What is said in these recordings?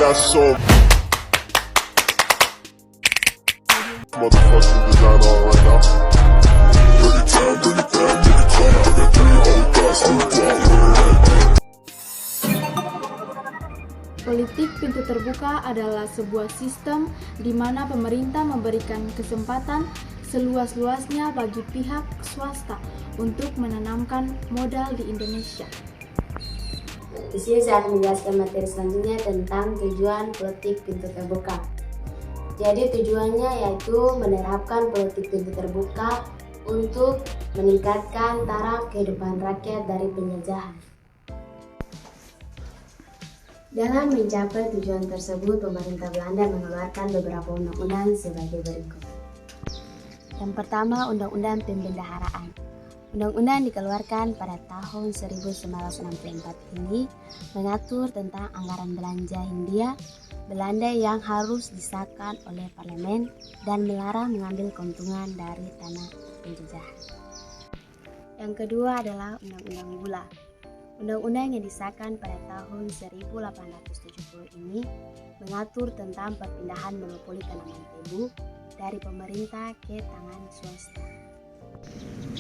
got so motherfucking design on right now. Bring it down, bring it down, bring it down. I got 3 old guys who don't Politik pintu terbuka adalah sebuah sistem di mana pemerintah memberikan kesempatan seluas-luasnya bagi pihak swasta untuk menanamkan modal di Indonesia. Di sini saya akan menjelaskan materi selanjutnya tentang tujuan politik pintu terbuka. Jadi tujuannya yaitu menerapkan politik pintu terbuka untuk meningkatkan taraf kehidupan rakyat dari penjajahan. Dalam mencapai tujuan tersebut, pemerintah Belanda mengeluarkan beberapa undang-undang sebagai berikut. Yang pertama, Undang-Undang Pembendaharaan. Undang-undang dikeluarkan pada tahun 1964 ini mengatur tentang anggaran belanja Hindia Belanda yang harus disahkan oleh parlemen dan melarang mengambil keuntungan dari tanah penjajahan. Yang kedua adalah Undang-Undang Gula. Undang-undang yang disahkan pada tahun 1870 ini mengatur tentang perpindahan monopoli tanaman tebu dari pemerintah ke tangan swasta.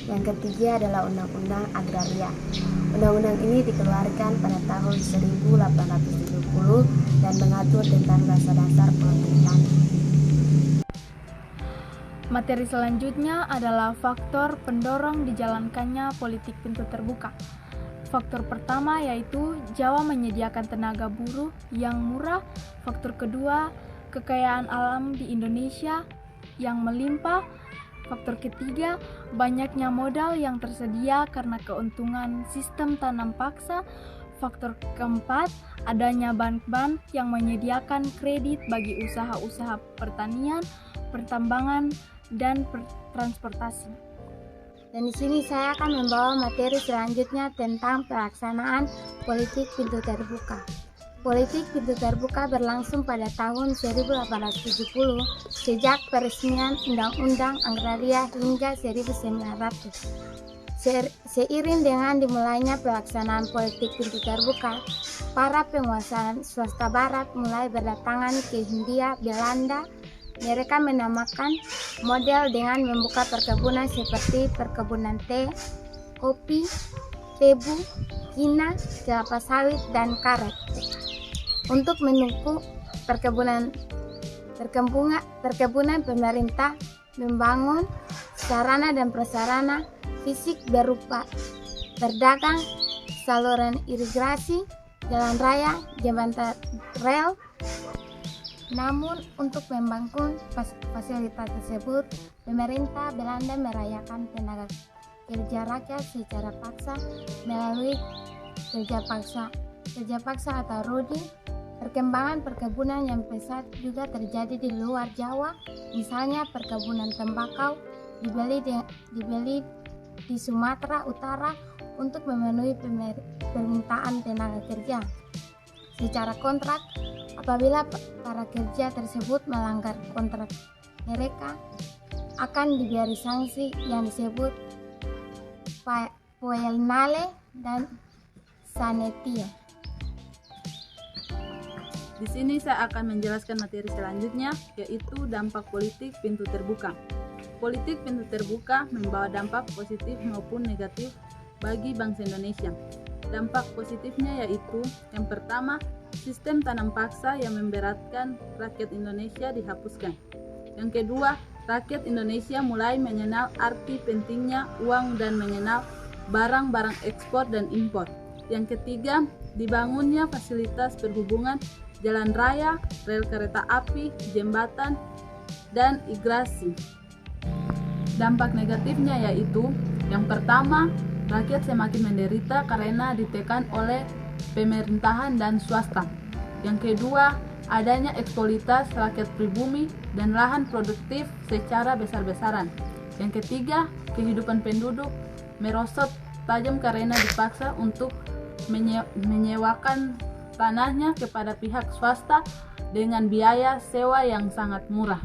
Yang ketiga adalah Undang-Undang Agraria. Undang-undang ini dikeluarkan pada tahun 1870 dan mengatur tentang dasar-dasar politik tanah. Materi selanjutnya adalah faktor pendorong dijalankannya politik pintu terbuka. Faktor pertama yaitu Jawa menyediakan tenaga buruh yang murah. Faktor kedua, kekayaan alam di Indonesia yang melimpah. Faktor ketiga, banyaknya modal yang tersedia karena keuntungan sistem tanam paksa. Faktor keempat, adanya bank-bank yang menyediakan kredit bagi usaha-usaha pertanian, pertambangan, dan transportasi. Dan di sini saya akan membawa materi selanjutnya tentang pelaksanaan politik pintu terbuka. Politik pintu terbuka berlangsung pada tahun 1870 sejak peresmian Undang-Undang Agraria hingga 1900. Seiring dengan dimulainya pelaksanaan politik pintu terbuka, para penguasa swasta barat mulai berdatangan ke Hindia Belanda. Mereka menamakan model dengan membuka perkebunan seperti perkebunan teh, kopi, tebu, kina, kelapa sawit, dan karet. Untuk mendukung perkebunan, pemerintah membangun sarana dan prasarana fisik berupa berdagang, saluran irigasi, jalan raya, jembatan rel. Namun untuk membangun fasilitas tersebut, pemerintah Belanda merayakan tenaga kerja rakyat secara paksa melalui kerja paksa atau rudi. Perkembangan perkebunan yang pesat juga terjadi di luar Jawa, misalnya perkebunan tembakau dibeli di Sumatera Utara untuk memenuhi permintaan tenaga kerja secara kontrak. Apabila para kerja tersebut melanggar kontrak, mereka akan diberi sanksi yang disebut poelnale dan sanetia. Di sini saya akan menjelaskan materi selanjutnya, yaitu dampak politik pintu terbuka. Politik pintu terbuka membawa dampak positif maupun negatif bagi bangsa Indonesia. Dampak positifnya yaitu yang pertama, sistem tanam paksa yang memberatkan rakyat Indonesia dihapuskan. Yang kedua, rakyat Indonesia mulai mengenal arti pentingnya uang dan mengenal barang-barang ekspor dan impor. Yang ketiga, dibangunnya fasilitas perhubungan, jalan raya, rel kereta api, jembatan, dan imigrasi. Dampak negatifnya yaitu yang pertama, rakyat semakin menderita karena ditekan oleh pemerintahan dan swasta. Yang kedua, adanya eksploitasi rakyat pribumi dan lahan produktif secara besar-besaran. Yang ketiga, kehidupan penduduk merosot tajam karena dipaksa untuk menyewakan tanahnya kepada pihak swasta dengan biaya sewa yang sangat murah.